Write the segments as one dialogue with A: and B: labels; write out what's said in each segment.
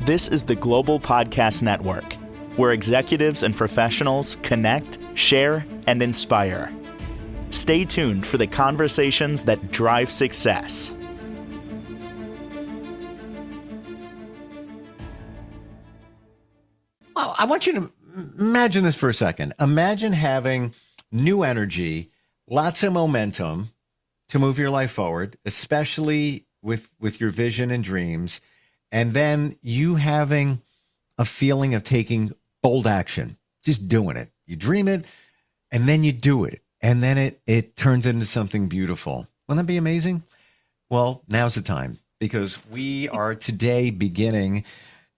A: This is the Global Podcast Network, where executives and professionals connect, share, and inspire. Stay tuned for the conversations that drive success.
B: Well, I want you to imagine this for a second. Imagine having new energy, lots of momentum to move your life forward, especially with your vision and dreams, and then you having a feeling of taking bold action, just doing it. You dream it, and then you do it, and then it turns into something beautiful. Wouldn't that be amazing? Well, now's the time, because we are today beginning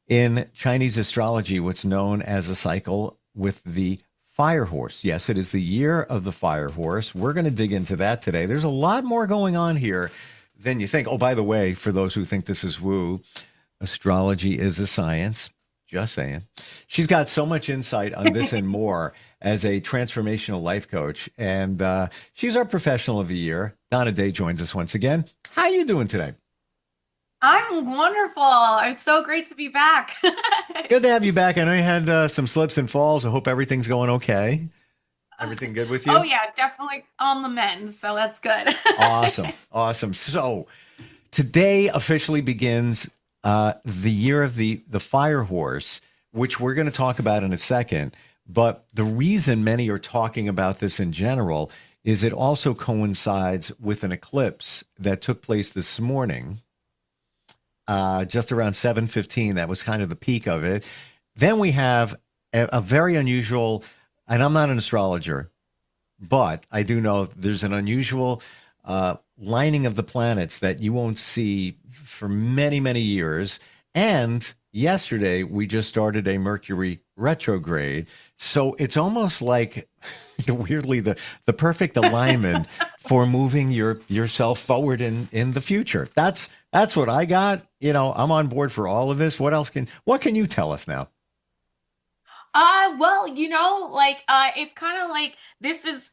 B: in Chinese astrology what's known as a cycle with the fire horse. Yes, it is the year of the fire horse. We're going to dig into that today. There's a lot more going on here than you think. Oh, by the way, for those who think this is woo, astrology is a science. Just saying. She's got so much insight on this and more as a transformational life coach. And she's our professional of the year. Donna Day joins us once again. How are you doing today?
C: I'm wonderful. It's so great to be back.
B: Good to have you back. I know you had some slips and falls. I hope everything's going okay. Everything good with you?
C: Oh, yeah, definitely on the mend. So that's good.
B: Awesome. Awesome. So today officially begins the year of the fire horse, which we're going to talk about in a second. But the reason many are talking about this in general is it also coincides with an eclipse that took place this morning, just around 7:15. That was kind of the peak of it. Then we have a very unusual, and I'm not an astrologer, but I do know there's an unusual lining of the planets that you won't see for many, many years. And yesterday, we just started a Mercury retrograde. So it's almost like, weirdly, the perfect alignment for moving yourself forward in the future. That's what I got. You know, I'm on board for all of this. What can you tell us now?
C: Well, it's kind of like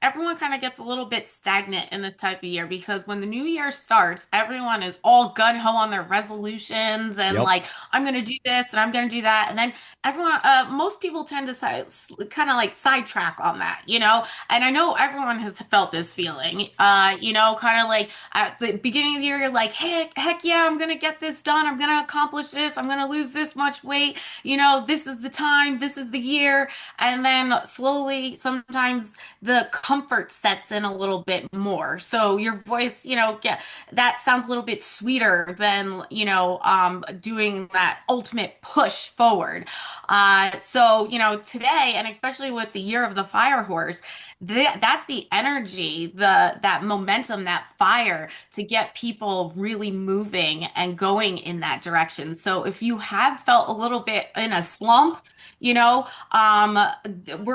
C: everyone kind of gets a little bit stagnant in this type of year because when the new year starts, everyone is all gung-ho on their resolutions and
B: Yep.
C: like, I'm going to do this and I'm going to do that. And then most people tend to kind of like sidetrack on that, and I know everyone has felt this feeling, kind of like at the beginning of the year, you're like, heck yeah, I'm going to get this done. I'm going to accomplish this. I'm going to lose this much weight. This is the time, this is the year. And then slowly, sometimes the comfort sets in a little bit more. So your voice, that sounds a little bit sweeter than, doing that ultimate push forward. Today, and especially with the year of the fire horse, that's the energy, that momentum, that fire to get people really moving and going in that direction. So if you have felt a little bit in a slump, we're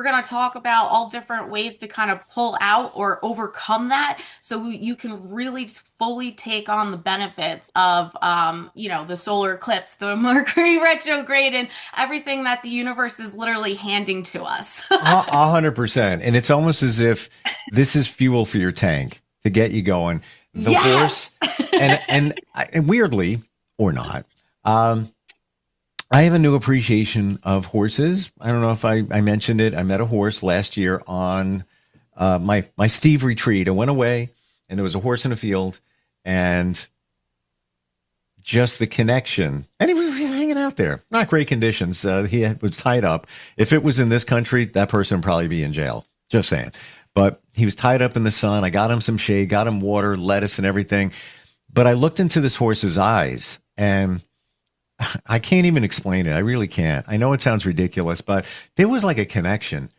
C: going to talk about all different ways to kind of pull out or overcome that so you can really fully take on the benefits of, the solar eclipse, the Mercury retrograde, and everything that the universe is literally handing to us.
B: 100%. And it's almost as if this is fuel for your tank to get you going. The
C: Yes!
B: horse, and weirdly, or not, I have a new appreciation of horses. I don't know if I mentioned it. I met a horse last year on my Steve retreat. I went away, and there was a horse in a field, and just the connection. And he was hanging out there. Not great conditions. He was tied up. If it was in this country, that person would probably be in jail. Just saying. But he was tied up in the sun. I got him some shade, got him water, lettuce, and everything. But I looked into this horse's eyes, and I can't even explain it. I really can't. I know it sounds ridiculous, but there was like a connection.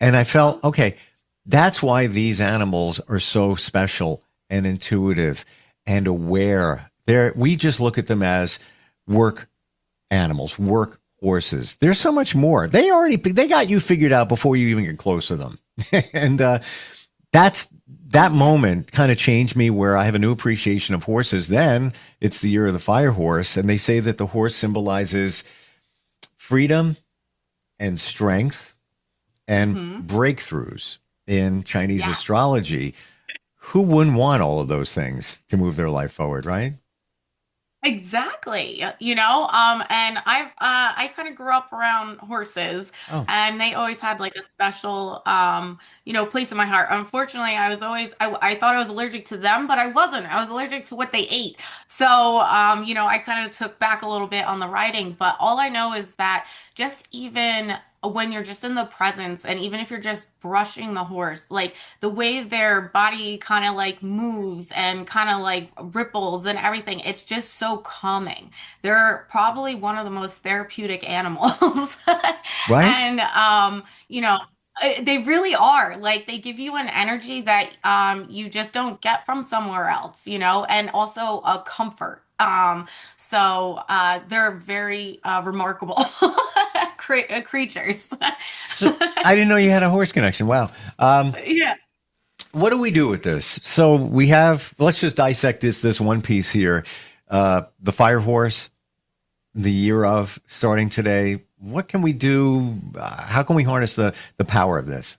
B: And I felt, okay, that's why these animals are so special and intuitive and aware. We just look at them as work animals, work horses. There's so much more. They got you figured out before you even get close to them. And that moment kind of changed me, where I have a new appreciation of horses. Then it's the year of the fire horse, and they say that the horse symbolizes freedom and strength and breakthroughs in Chinese astrology. Who wouldn't want all of those things to move their life forward, right?
C: Exactly. And I kind of grew up around horses,
B: Oh,
C: and they always had like a special place in my heart. Unfortunately, I thought I was allergic to them, but I wasn't. I was allergic to what they ate. So, I kind of took back a little bit on the writing, but all I know is that just even when you're just in the presence, and even if you're just brushing the horse, like the way their body kind of like moves and kind of like ripples and everything, it's just so calming. They're probably one of the most therapeutic animals.
B: right.
C: And they really are. Like they give you an energy that you just don't get from somewhere else, and also a comfort. They're very remarkable creatures.
B: So I didn't know you had a horse connection. Wow.
C: Yeah.
B: What do we do with this? So we have, let's just dissect this one piece here. The fire horse, the year of starting today. What can we do? How can we harness the power of this?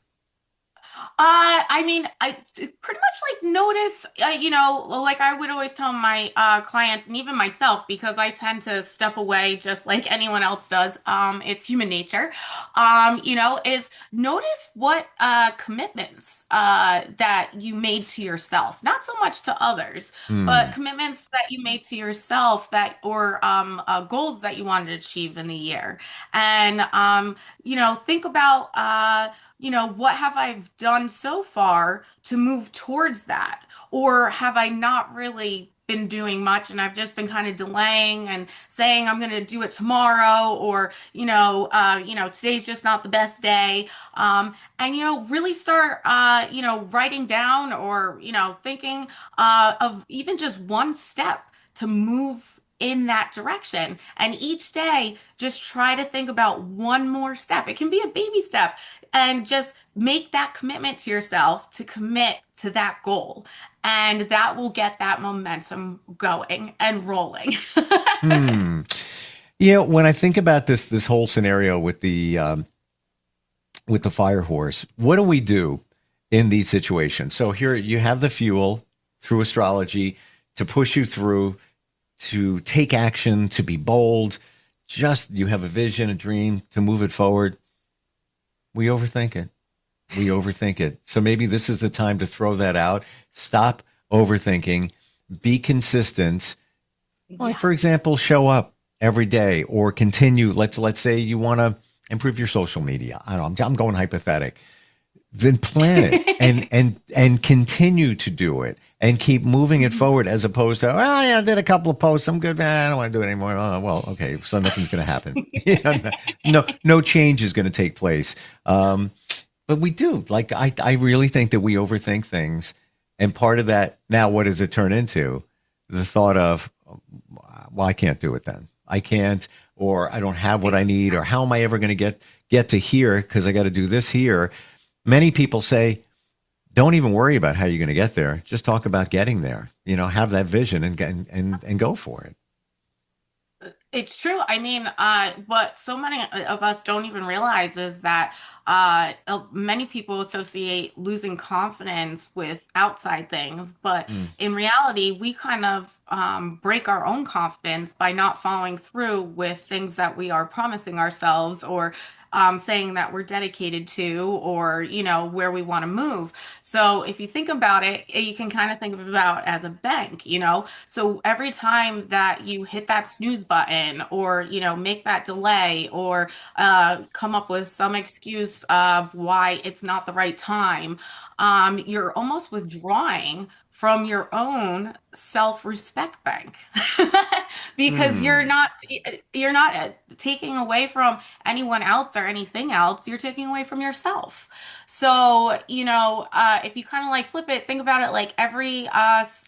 C: I mean, I pretty much like notice, like I would always tell my clients and even myself, because I tend to step away just like anyone else does. It's human nature. Is notice what commitments that you made to yourself, not so much to others, but
B: Hmm.
C: commitments that you made to yourself that or goals that you wanted to achieve in the year. And think about what have I done so far to move towards that? Or have I not really been doing much and I've just been kind of delaying and saying I'm going to do it tomorrow, or, today's just not the best day. And, really start, writing down or, thinking of even just one step to move in that direction. And each day, just try to think about one more step. It can be a baby step, and just make that commitment to yourself to commit to that goal. And that will get that momentum going and rolling.
B: Hmm. When I think about this whole scenario with the fire horse, what do we do in these situations? So here you have the fuel through astrology to push you through, to take action, to be bold. Just you have a vision, a dream to move it forward. We overthink it. We overthink it. So maybe this is the time to throw that out. Stop overthinking. Be consistent. Like for
C: Yes.
B: example, show up every day or continue. Let's say you want to improve your social media. I don't know. I'm going hypothetic. Then plan it and continue to do it and keep moving it forward as opposed to, oh yeah, I did a couple of posts. I'm good. Man, I don't want to do it anymore. Oh, well, okay. So nothing's going to happen. No change is going to take place. But we do. Like, I really think that we overthink things. And part of that, now, what does it turn into? The thought of, well, I can't do it then. I can't, or I don't have what I need, or how am I ever going to get to here because I got to do this here. Many people say, don't even worry about how you're going to get there. Just talk about getting there. Have that vision and go for it.
C: It's true. I mean, what so many of us don't even realize is that many people associate losing confidence with outside things, but
B: Mm.
C: in reality, we kind of break our own confidence by not following through with things that we are promising ourselves, or saying that we're dedicated to, or where we want to move. So if you think about it, you can kind of think of it about as a bank. So every time that you hit that snooze button, or, make that delay, or come up with some excuse of why it's not the right time, you're almost withdrawing from your own self-respect bank. Because
B: Mm.
C: you're not taking away from anyone else or anything else, you're taking away from yourself. So, if you kind of like flip it, think about it like every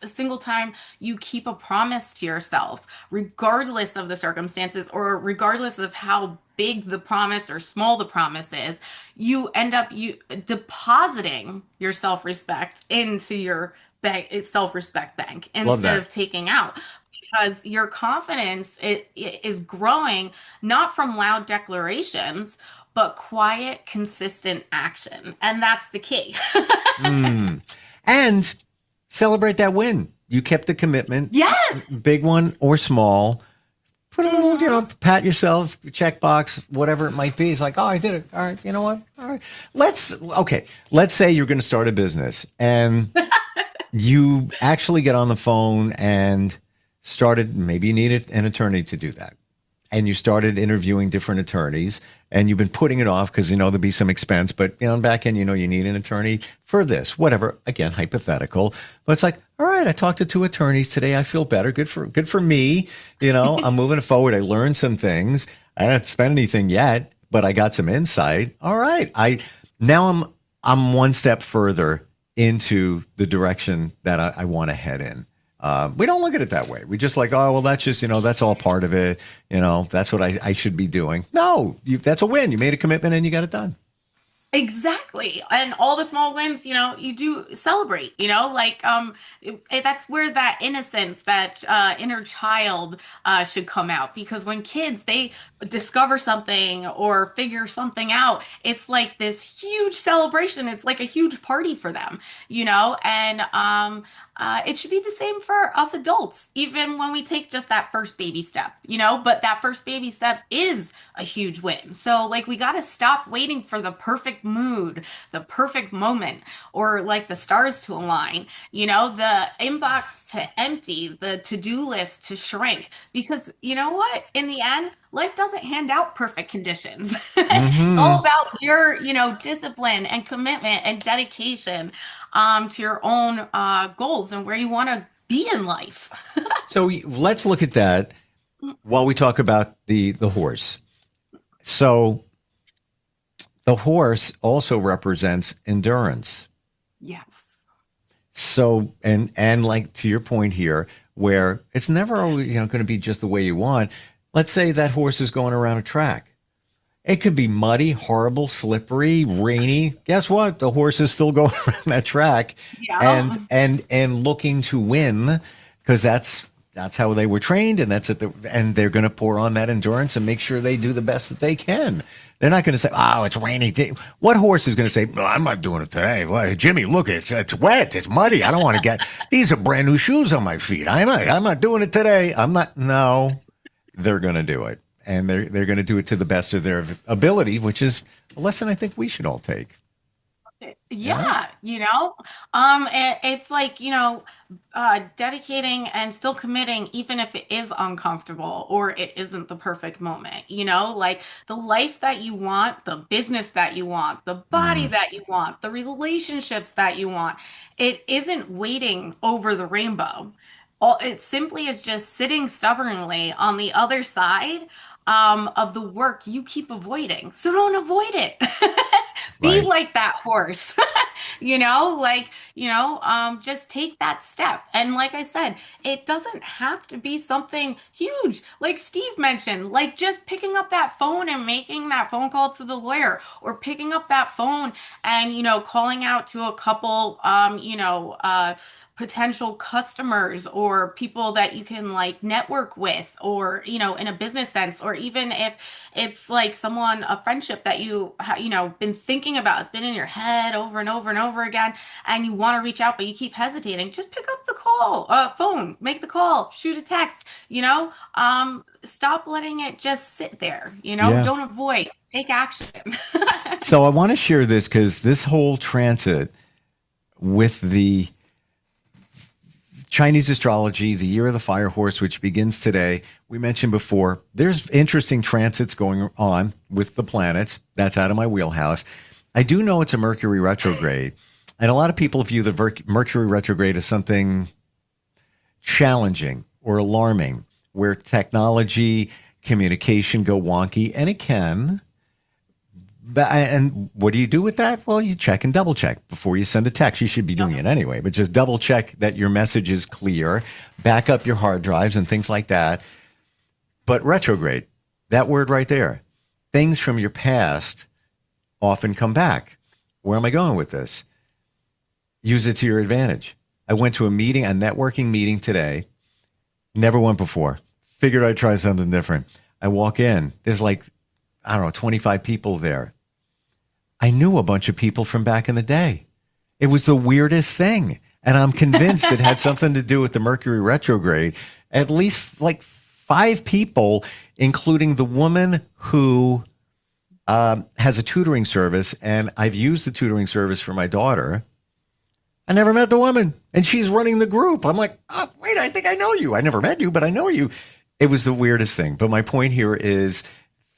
C: single time you keep a promise to yourself, regardless of the circumstances or regardless of how big the promise or small the promise is, you end up you depositing your self-respect into your bank, self-respect bank,
B: Love
C: instead
B: that.
C: of taking out, because your confidence it is growing not from loud declarations, but quiet, consistent action. And that's the key.
B: Mm. And celebrate that win. You kept the commitment,
C: Yes.
B: big one or small. Put a little, pat yourself, check box, whatever it might be. It's like, oh, I did it. All right, you know what? All right. Let's say you're going to start a business and you actually get on the phone and started, maybe you needed an attorney to do that. And you started interviewing different attorneys and you've been putting it off because, there'll be some expense, but, on back end, you need an attorney for this, whatever. Again, hypothetical, but it's like, all right, I talked to 2 attorneys today. I feel better. Good for me. I'm moving forward. I learned some things. I haven't spent anything yet, but I got some insight. All right. I'm one step further into the direction that I want to head in. We don't look at it that way. We just like, oh, well, that's just, that's all part of it. That's what I should be doing. No, that's a win. You made a commitment and you got it done.
C: Exactly. And all the small wins, you do celebrate, that's where that innocence, that inner child should come out. Because when kids, they discover something or figure something out, it's like this huge celebration. It's like a huge party for them, and it should be the same for us adults, even when we take just that first baby step, but that first baby step is a huge win. So like, we got to stop waiting for the perfect mood, the perfect moment, or like the stars to align, the inbox to empty, the to-do list to shrink, because you know what? In the end, life doesn't hand out perfect conditions. It's all about your, discipline and commitment and dedication to your own goals and where you want to be in life.
B: So let's look at that while we talk about the horse. So the horse also represents endurance.
C: Yes.
B: So, and like to your point here, where it's never always, going to be just the way you want. Let's say that horse is going around a track. It could be muddy, horrible, slippery, rainy. Guess what? The horse is still going around that track,
C: Yeah.
B: and looking to win, because that's how they were trained, and that's it. And they're going to pour on that endurance and make sure they do the best that they can. They're not going to say, "Oh, it's rainy." What horse is going to say, "No, I'm not doing it today"? Well, Jimmy, look, it's wet, it's muddy. I don't want to get these are brand new shoes on my feet. I'm not doing it today. I'm not. No, they're going to do it. And they're going to do it to the best of their ability, which is a lesson I think we should all take.
C: Yeah, it's like, dedicating and still committing, even if it is uncomfortable or it isn't the perfect moment, like the life that you want, the business that you want, the body that you want, the relationships that you want, it isn't waiting over the rainbow. It simply is just sitting stubbornly on the other side of the work you keep avoiding. So don't avoid it. Be
B: Right.
C: like that horse, just take that step. And like I said, it doesn't have to be something huge. Like Steve mentioned, like just picking up that phone and making that phone call to the lawyer, or picking up that phone and, calling out to a couple, potential customers or people that you can like network with, or in a business sense, or even if it's like a friendship that been thinking about, it's been in your head over and over and over again, and you want to reach out but you keep hesitating. Just pick up the phone, make the call, shoot a text, stop letting it just sit there,
B: Yeah.
C: don't avoid, take action.
B: So I want to share this because this whole transit with the Chinese astrology, the year of the fire horse, which begins today. We mentioned before, there's interesting transits going on with the planets. That's out of my wheelhouse. I do know it's a Mercury retrograde. And a lot of people view the Mercury retrograde as something challenging or alarming, where technology, communication go wonky, and it can. And what do you do with that? Well, you check and double check before you send a text. You should be doing it anyway, but just double check that your message is clear, back up your hard drives and things like that. But retrograde, that word right there, things from your past often come back. Where am I going with this? Use it to your advantage. I went to a networking meeting today. Never went before. Figured I'd try something different. I walk in. There's 25 people there. I knew a bunch of people from back in the day. It was the weirdest thing. And I'm convinced it had something to do with the Mercury retrograde. At least like 5 people, including the woman who has a tutoring service, and I've used the tutoring service for my daughter. I never met the woman, and she's running the group. I'm like, oh, wait, I think I know you. I never met you, but I know you. It was the weirdest thing. But my point here is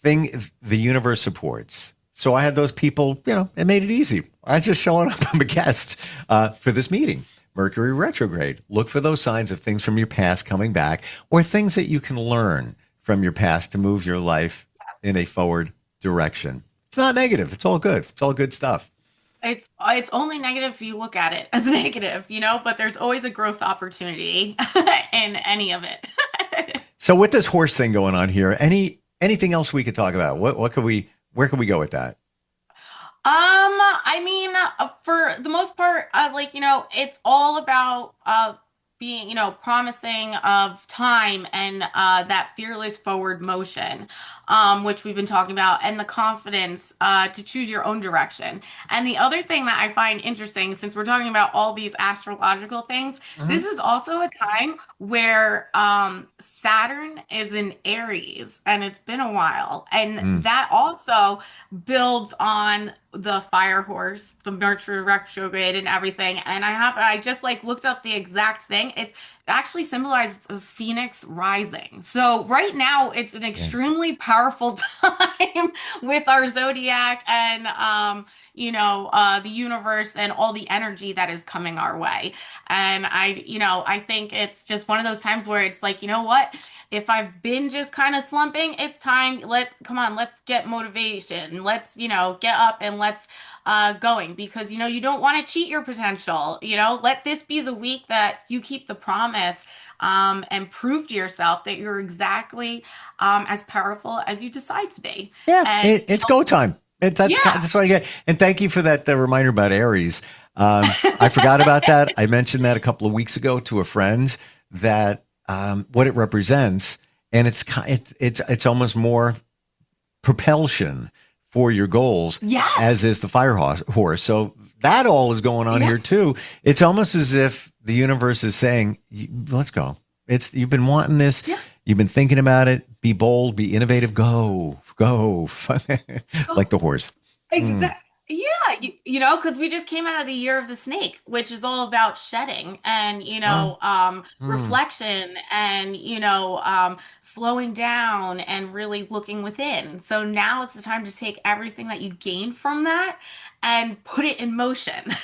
B: the universe supports. So I had those people, it made it easy. I just showing up. I'm a guest for this meeting. Mercury retrograde. Look for those signs of things from your past coming back, or things that you can learn from your past to move your life in a forward direction. It's not negative. It's all good. It's all good stuff.
C: It's only negative if you look at it as negative, but there's always a growth opportunity in any of it.
B: So with this horse thing going on here, anything else we could talk about? Where could we go with that?
C: I mean, for the most part, it's all about being, promising of time and that fearless forward motion, which we've been talking about, and the confidence to choose your own direction. And the other thing that I find interesting, since we're talking about all these astrological things, this is also a time where Saturn is in Aries, and it's been a while. And that also builds on the fire horse, the Mercury retrograde, and everything. And I just looked up the exact thing. It's actually symbolized a phoenix rising. So right now it's an extremely powerful time with our zodiac and the universe and all the energy that is coming our way. And I think it's just one of those times where it's like, you know what? If I've been just kind of slumping, it's time. Let's get motivation. Let's, get up and let's going, because, you don't want to cheat your potential. Let this be the week that you keep the promise and prove to yourself that you're exactly as powerful as you decide to be.
B: Yeah, and, it's go time. That's what I get. And thank you for that reminder about Aries. I forgot about that. I mentioned that a couple of weeks ago to a friend, that what it represents, and it's almost more propulsion for your goals, as is the fire horse. So that all is going on here too. It's almost as if the universe is saying, let's go. You've been wanting this. Yeah. You've been thinking about it. Be bold, be innovative. Go. Like the horse.
C: Exactly. Yeah, because we just came out of the year of the snake, which is all about shedding and, reflection and, slowing down and really looking within. So now it's the time to take everything that you gained from that and put it in motion.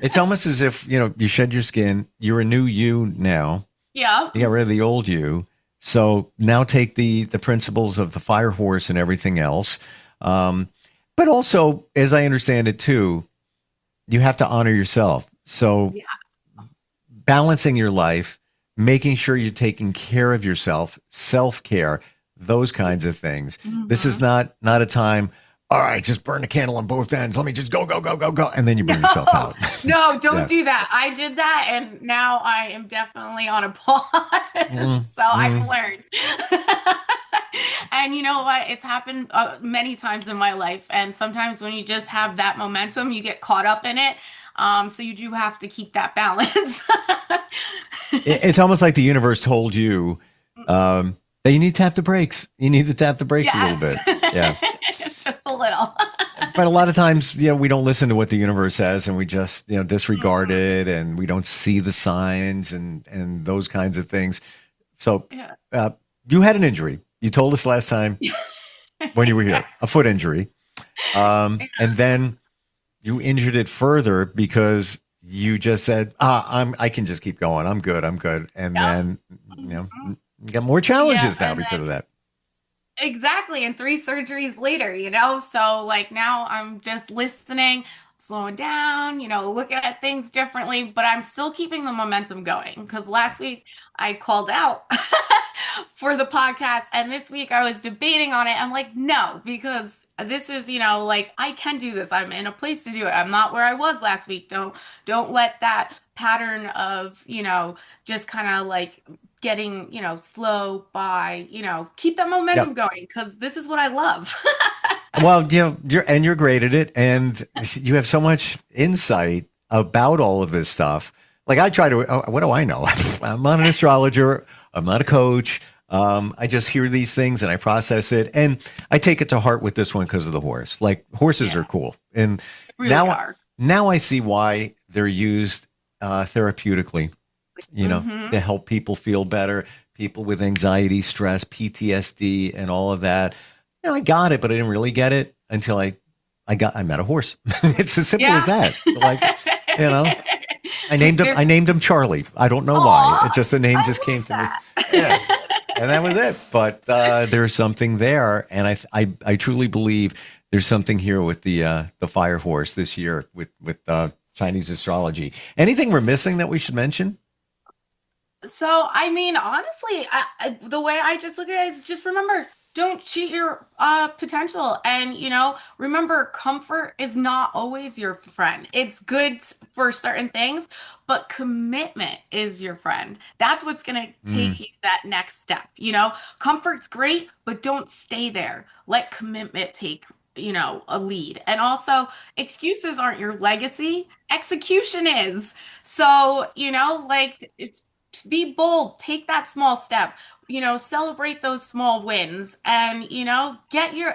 B: It's almost as if, you shed your skin. You're a new you now.
C: Yeah.
B: You got rid of the old you. So now take the principles of the fire horse and everything else. But also, as I understand it too, you have to honor yourself. So balancing your life, making sure you're taking care of yourself, self-care, those kinds of things. This is not a time, all right, just burn the candle on both ends. Let me just go. And then you burn yourself out.
C: No, don't do that. I did that, and now I am definitely on a pause. So I've learned. And you know what? It's happened many times in my life. And sometimes when you just have that momentum, you get caught up in it. So you do have to keep that balance.
B: It's almost like the universe told you that you need to tap the brakes. You need to tap the brakes a little bit. Yeah.
C: Just a little.
B: But a lot of times, we don't listen to what the universe says, and we just, disregard it, and we don't see the signs and those kinds of things. So you had an injury. You told us last time when you were here, a foot injury. And then you injured it further because you just said, I can just keep going. I'm good. And then, you got more challenges now because of that.
C: Exactly. And 3 surgeries later, so now I'm just listening, slowing down, looking at things differently, but I'm still keeping the momentum going, because last week I called out for the podcast, and this week I was debating on it. I'm like, no, because this is, I can do this. I'm in a place to do it. I'm not where I was last week. Don't let that pattern of, just kind of getting, slow by, keep that momentum going, because this is what I love.
B: Well, you're great at it, and you have so much insight about all of this stuff. Like I try to, what do I know? I'm not an astrologer. I'm not a coach. I just hear these things and I process it, and I take it to heart with this one because of the horse. Like horses are cool, and
C: Really are.
B: now I see why they're used therapeutically. You know, to help people feel better, people with anxiety, stress, PTSD, and all of that. You know, I got it, but I didn't really get it until I met a horse. It's as simple as that. Like, you know, I named him Charlie. I don't know why. It just the name just came to me. Yeah. And that was it. But there's something there, and I truly believe there's something here with the fire horse this year with Chinese astrology. Anything we're missing that we should mention?
C: So, I mean, honestly, the way I just look at it is just remember, don't cheat your potential. And, remember, comfort is not always your friend. It's good for certain things, but commitment is your friend. That's what's going to take you that next step. Comfort's great, but don't stay there. Let commitment take a lead. And also, excuses aren't your legacy, execution is. So, it's be bold, take that small step, celebrate those small wins, and, get your,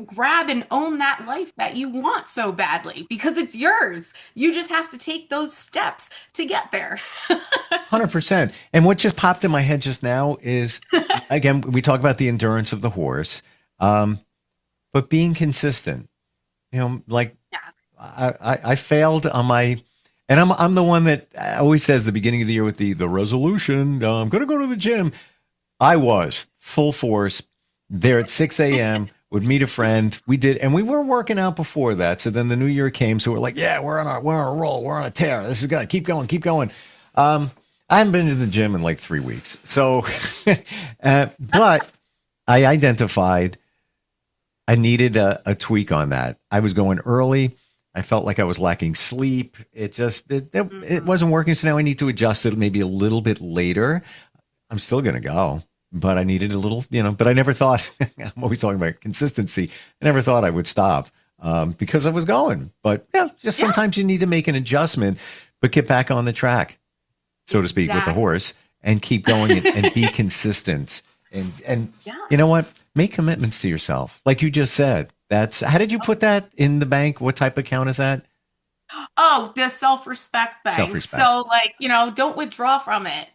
C: grab and own that life that you want so badly because it's yours. You just have to take those steps to get there.
B: 100%. And what just popped in my head just now is, again, we talk about the endurance of the horse, but being consistent, like I failed on my. And I'm the one that always says the beginning of the year with the resolution, I'm going to go to the gym. I was full force there at 6 a.m., would meet a friend. We did, and we were working out before that. So then the new year came. So we're like, yeah, we're on a roll. We're on a tear. This is going to keep going. I haven't been to the gym in like 3 weeks. So, but I identified I needed a tweak on that. I was going early. I felt like I was lacking sleep. It wasn't working. So now I need to adjust it maybe a little bit later. I'm still going to go, but I needed a little, but I never thought, I'm always talking about consistency. I never thought I would stop because I was going, but sometimes you need to make an adjustment, but get back on the track, so to speak, with the horse and keep going and be consistent. And you know what? Make commitments to yourself. Like you just said. How did you put that in the bank? What type of account is that?
C: Oh, the self-respect bank.
B: Self-respect.
C: So don't withdraw from it.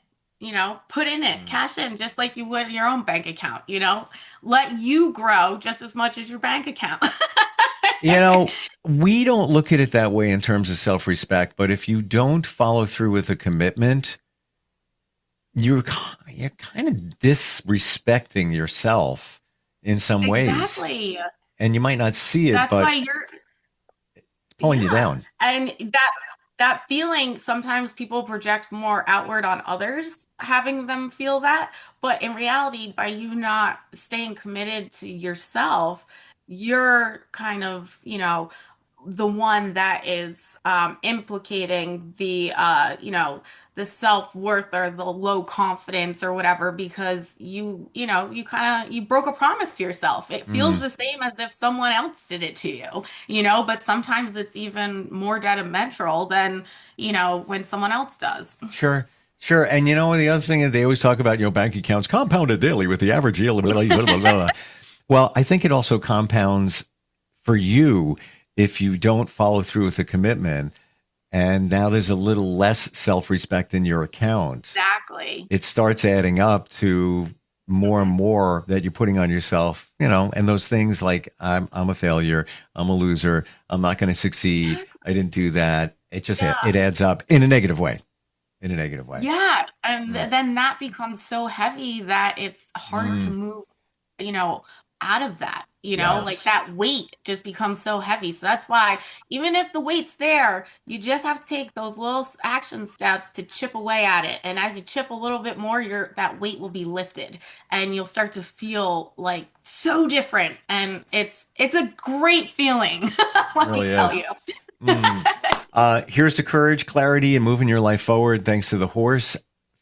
C: Put in it, cash in just like you would your own bank account, let you grow just as much as your bank account.
B: We don't look at it that way in terms of self-respect, but if you don't follow through with a commitment, you're kind of disrespecting yourself in some ways.
C: Exactly.
B: And you might not see it, but
C: why you're
B: pulling you down.
C: And that feeling, sometimes people project more outward on others, having them feel that. But in reality, by you not staying committed to yourself, you're kind of, the one that is implicating the the self-worth or the low confidence or whatever, because you broke a promise to yourself. It feels the same as if someone else did it to you, but sometimes it's even more detrimental than when someone else does.
B: Sure. And the other thing that they always talk about, bank accounts compounded daily with the average yield. Blah, blah, blah, blah. Well, I think it also compounds for you if you don't follow through with a commitment, and now there's a little less self-respect in your account.
C: Exactly.
B: It starts adding up to more and more that you're putting on yourself, and those things like I'm a failure, I'm a loser, I'm not going to succeed, I didn't do that. It just it adds up in a negative way. Yeah,
C: and then that becomes so heavy that it's hard to move, out of that. Like that weight just becomes so heavy. So that's why even if the weight's there, you just have to take those little action steps to chip away at it. And as you chip a little bit more, that weight will be lifted and you'll start to feel like so different. And it's a great feeling. Let me tell you.
B: Here's the courage, clarity, and moving your life forward thanks to the horse.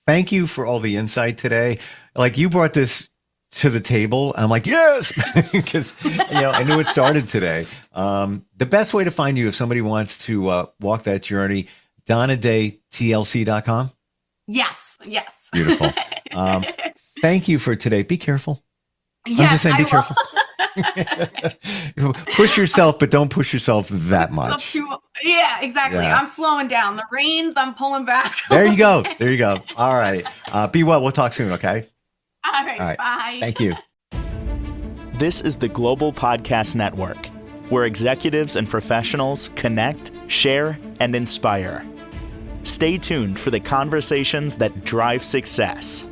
B: Thank you for all the insight today. Like you brought this to the table. I'm like, yes, because I knew it started today. The best way to find you if somebody wants to walk that journey, DonnaDayTLC.com.
C: Yes.
B: Beautiful. Thank you for today. Be careful.
C: Yes,
B: I'm just saying, be
C: I
B: careful. Push yourself, but don't push yourself that much.
C: Yeah, exactly.
B: Yeah.
C: I'm slowing down. The reins, I'm pulling back.
B: There you go. All right. Be well. We'll talk soon, okay?
C: All right. Bye.
B: Thank you.
A: This is the Global Podcast Network, where executives and professionals connect, share, and inspire. Stay tuned for the conversations that drive success.